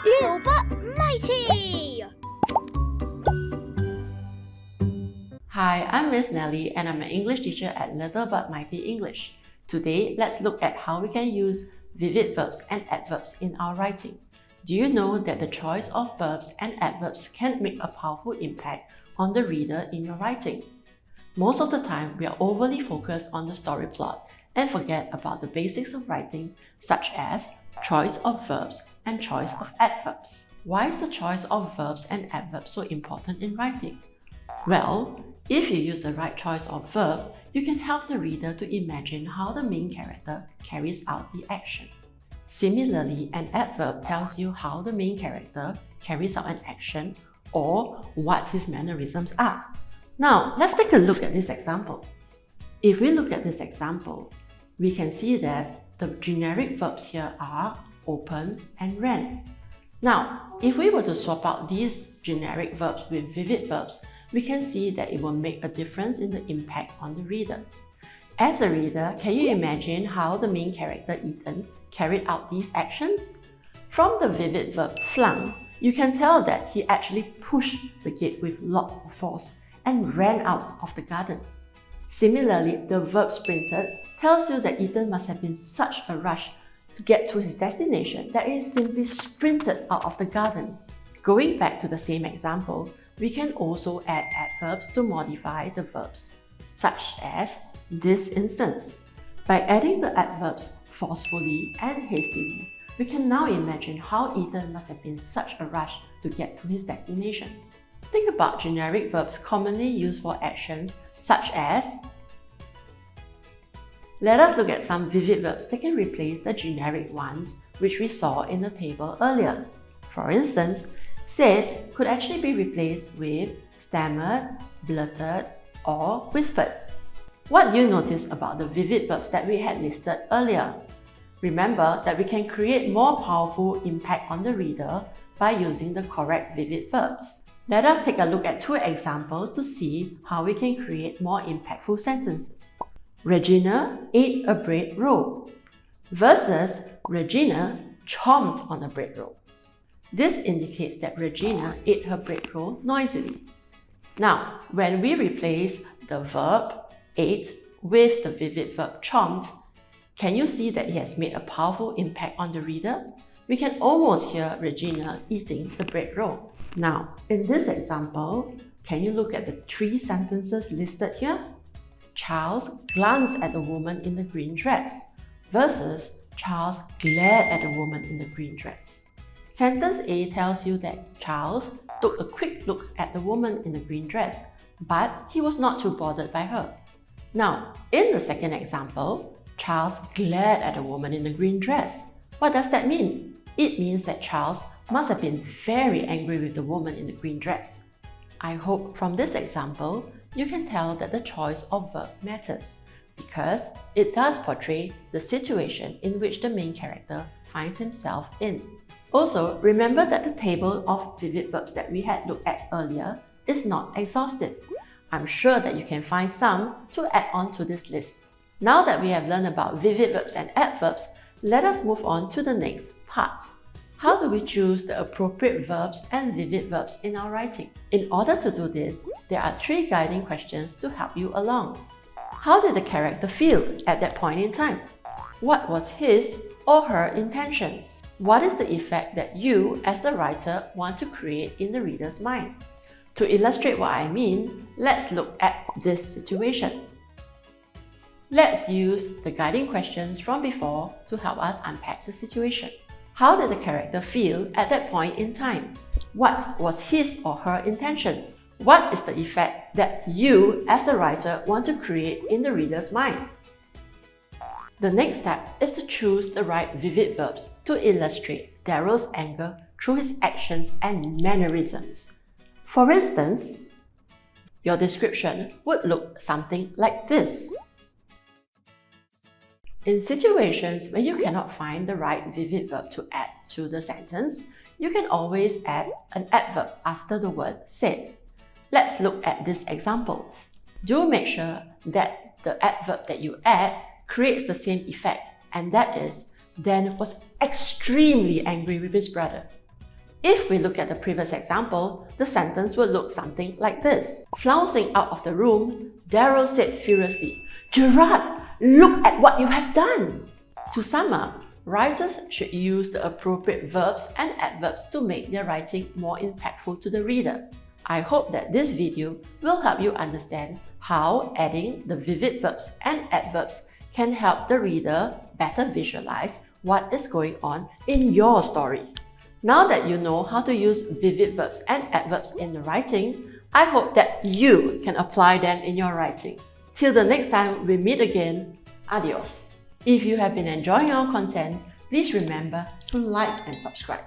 Little but mighty! Hi, I'm Ms Nellie and I'm an English teacher at Little but Mighty English. Today, let's look at how we can use vivid verbs and adverbs in our writing. Do you know that the choice of verbs and adverbs can make a powerful impact on the reader in your writing? Most of the time, we are overly focused on the story plot and forget about the basics of writing, such as choice of verbs and choice of adverbs. Why is the choice of verbs and adverbs so important in writing? Well, if you use the right choice of verb, you can help the reader to imagine how the main character carries out the action. Similarly, an adverb tells you how the main character carries out an action or what his mannerisms are. Now, let's take a look at this example. If we look at this example, we can see that the generic verbs here are open and ran. Now, if we were to swap out these generic verbs with vivid verbs, we can see that it will make a difference in the impact on the reader. As a reader, can you imagine how the main character Ethan carried out these actions? From the vivid verb flung, you can tell that he actually pushed the gate with lots of force and ran out of the garden. Similarly, the verb sprinted tells you that Ethan must have been such a rush to get to his destination that he simply sprinted out of the garden. Going back to the same example, we can also add adverbs to modify the verbs, such as this instance. By adding the adverbs forcefully and hastily, we can now imagine how Ethan must have been such a rush to get to his destination. Think about generic verbs commonly used for action, such as. Let us look at some vivid verbs that can replace the generic ones which we saw in the table earlier. For instance, said could actually be replaced with stammered, blurted, or whispered. What do you notice about the vivid verbs that we had listed earlier? Remember that we can create more powerful impact on the reader by using the correct vivid verbs. Let us take a look at two examples to see how we can create more impactful sentences. Regina ate a bread roll versus Regina chomped on a bread roll. This indicates that Regina ate her bread roll noisily. Now, when we replace the verb ate with the vivid verb chomped, can you see that it has made a powerful impact on the reader? We can almost hear Regina eating the bread roll. Now, in this example, can you look at the three sentences listed here? Charles glanced at the woman in the green dress versus Charles glared at the woman in the green dress. Sentence A tells you that Charles took a quick look at the woman in the green dress, but he was not too bothered by her. Now, in the second example, Charles glared at the woman in the green dress. What does that mean? It means that Charles must have been very angry with the woman in the green dress. I hope from this example, you can tell that the choice of verb matters because it does portray the situation in which the main character finds himself in. Also, remember that the table of vivid verbs that we had looked at earlier is not exhaustive. I'm sure that you can find some to add on to this list. Now that we have learned about vivid verbs and adverbs, let us move on to the next part. How do we choose the appropriate verbs and vivid verbs in our writing? In order to do this, there are three guiding questions to help you along. How did the character feel at that point in time? What was his or her intentions? What is the effect that you, as the writer, want to create in the reader's mind? To illustrate what I mean, let's look at this situation. Let's use the guiding questions from before to help us unpack the situation. How did the character feel at that point in time? What was his or her intentions? What is the effect that you, as the writer, want to create in the reader's mind? The next step is to choose the right vivid verbs to illustrate Daryl's anger through his actions and mannerisms. For instance, your description would look something like this. In situations where you cannot find the right vivid verb to add to the sentence, you can always add an adverb after the word said. Let's look at these examples. Do make sure that the adverb that you add creates the same effect, and that is, Dan was extremely angry with his brother. If we look at the previous example, the sentence will look something like this. Flouncing out of the room, Daryl said furiously, "Gerard, look at what you have done!" To sum up, writers should use the appropriate verbs and adverbs to make their writing more impactful to the reader. I hope that this video will help you understand how adding the vivid verbs and adverbs can help the reader better visualize what is going on in your story. Now that you know how to use vivid verbs and adverbs in the writing, I hope that you can apply them in your writing. Till the next time we meet again, adios. If you have been enjoying our content, please remember to like and subscribe.